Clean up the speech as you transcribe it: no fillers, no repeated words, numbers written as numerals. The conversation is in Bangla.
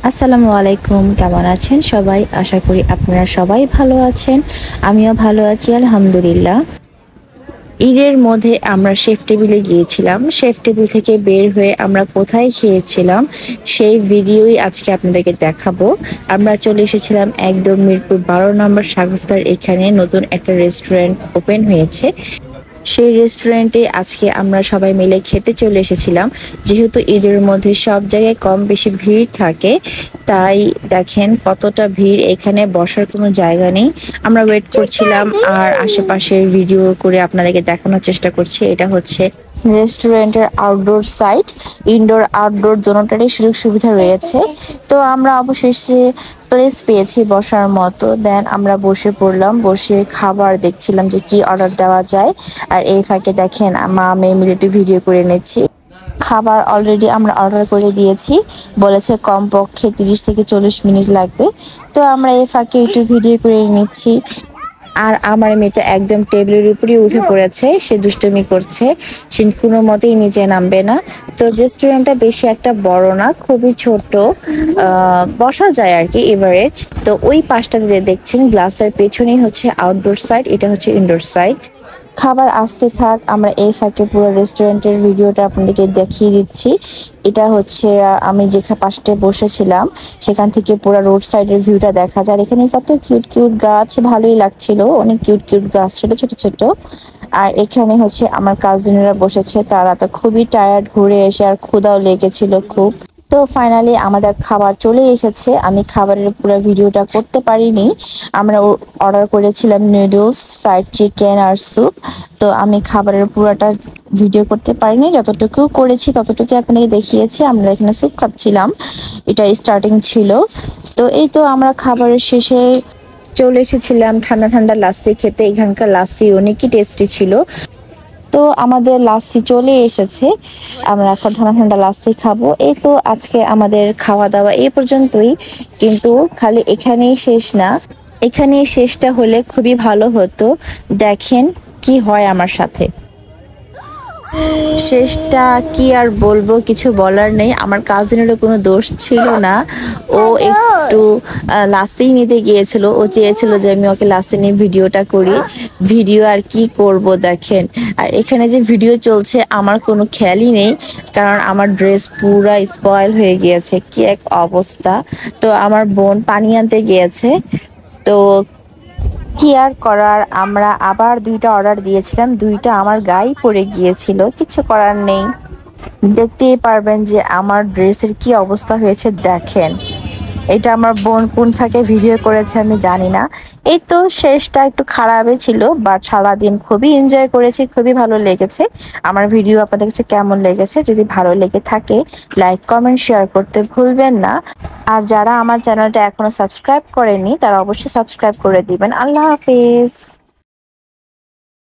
আসসালামু আলাইকুম, কেমন আছেন সবাই? আশা করি আপনারা সবাই ভালো আছেন। আমিও ভালো আছি আলহামদুলিল্লাহ। ঈদের মধ্যে আমরা শেফ টেবিলে গিয়েছিলাম। শেফ টেবিল থেকে বের হয়ে আমরা কোথায় খেয়েছিলাম সেই ভিডিওই আজকে আপনাদেরকে দেখাবো। আমরা চলে এসেছিলাম একদম মিরপুর 12 নম্বর শাগুফতার, এখানে নতুন একটা রেস্টুরেন্ট ওপেন হয়েছে। সেই রেস্টুরেন্টে আজকে আমরা সবাই মিলে খেতে চলে এসেছিলাম। যেহেতু ঈদের মধ্যে সব জায়গায় কম বেশি ভিড় থাকে, তাই দেখেন কতটা ভিড়, এখানে বসার কোনো জায়গা নেই। আমরা ওয়েট করছিলাম আর আশেপাশের ভিডিও করে আপনাদেরকে দেখানোর চেষ্টা করছি। এটা হচ্ছে রেস্টুরেন্টের আউটডোর সাইড, ইনডোর আউটডোর দুটোটারই সুযোগ সুবিধা রয়েছে। তো আমরা অবশেষে প্লেস পেয়েছি বসার মতো, দেন আমরা বসে পড়লাম। বসে খাবার দেখছিলাম যে কি অর্ডার দেওয়া যায়, আর এই ফাঁকে দেখেন মা মেয়ে মিলে একটু ভিডিও করে নিচ্ছি। খাবার অলরেডি আমরা অর্ডার করে দিয়েছি, বলেছে কমপক্ষে 30 থেকে 40 মিনিট লাগবে। তো আমরা এই ফাঁকে একটু ভিডিও করে নিচ্ছি। আর আমার মেয়েটা একদম টেবিলের উপরেই উঠে পড়েছে, সে দুষ্টুমি করছে, সে কোনো মতেই নিচে নামবে না। তো রেস্টুরেন্টটা বেশি একটা বড় না, খুবই ছোট, বসা যায় আর কি, এভারেজ। তো ওই পাশটা দেখছেন গ্লাসের পেছনেই হচ্ছে আউটডোর সাইড, এটা হচ্ছে ইনডোর সাইড। খাবার আসতে থাক, আমরা এই ফাঁকে পুরো রেস্টুরেন্টের ভিডিওটা আপনাদেরকে দেখিয়ে দিচ্ছি। এটা হচ্ছে আমি যেখানে পাশে বসেছিলাম সেখান থেকে পুরো রোড সাইডের ভিউটা দেখা যায়। এখানে কত কিউট কিউট গাছ, ভালোই লাগছিল, অনেক কিউট কিউট গাছ ছিল ছোট ছোট। আর এখানে হচ্ছে আমার কাজিনরা বসেছে, তারা তো খুবই টায়ার্ড, ঘুরে এসে আর ক্ষুধাও লেগেছিল খুব। তো ফাইনালি আমাদের খাবার চলে এসেছে। আমি খাবারের পুরো ভিডিওটা করতে পারিনি, আমরা অর্ডার করেছিলাম নুডলস, ফ্রাইড চিকেন আর স্যুপ। তো আমি খাবারের পুরোটা ভিডিও করতে পারিনি, যতটুকু করেছি ততটুকু আপনাকে দেখিয়েছি। আমরা এখানে স্যুপ খাচ্ছিলাম, এটা স্টার্টিং ছিল। তো এই তো আমরা খাবারের শেষে চলে এসেছিলাম ঠান্ডা ঠান্ডা লাস্সি খেতে। এখানকার লাস্সি অনেকই টেস্টি ছিল। তো আমাদের লাস্সি চলে এসেছে, আমরা এখন ঠান্ডা ঠান্ডা লাস্সি খাবো। এই তো আজকে আমাদের খাওয়া দাওয়া এই পর্যন্তই, কিন্তু খালি এখানেই শেষ না, এখানেই শেষটা হলে খুবই ভালো হতো। দেখেন কি হয় আমার সাথে। শেষটা কি আর বলবো, কিছু বলার নেই। আমার কাজিনেরও কোনো দোষ ছিল না, ও একটু লাস্সি নিতে গিয়েছিল, ও চেয়েছিল যে আমি ওকে লাস্সি নিয়ে ভিডিওটা করি। ভিডিও আর কি করব দেখেন। আর এখানে যে ভিডিও চলছে আমার কোনো খেয়ালই নেই, কারণ আমার ড্রেস পুরা স্পয়েল হয়ে গিয়েছে, কি এক অবস্থা। তো আমার বোন পানি আনতে গিয়েছে, তো কি আর করার, আমরা আবার 2টা অর্ডার দিয়েছিলাম, 2টা আমার গায়ে পড়ে গিয়েছিল, কিছু করার নেই। দেখতেই পারবেন যে আমার ড্রেসের কি অবস্থা হয়েছে দেখেন। এটা আমার বোন কোন ফাঁকে ভিডিও করেছে আমি জানি না। এই তো শেষটা একটু খারাপই ছিল, বাট সারাদিন খুবই এনজয় করেছি, খুবই ভালো লেগেছে। আমার ভিডিও আপনাদের কাছে কেমন লেগেছে, যদি ভালো লেগে থাকে লাইক কমেন্ট শেয়ার করতে ভুলবেন না। আর যারা আমার চ্যানেলটা এখনো সাবস্ক্রাইব করেনি তারা অবশ্যই সাবস্ক্রাইব করে দিবেন। আল্লাহ হাফিজ।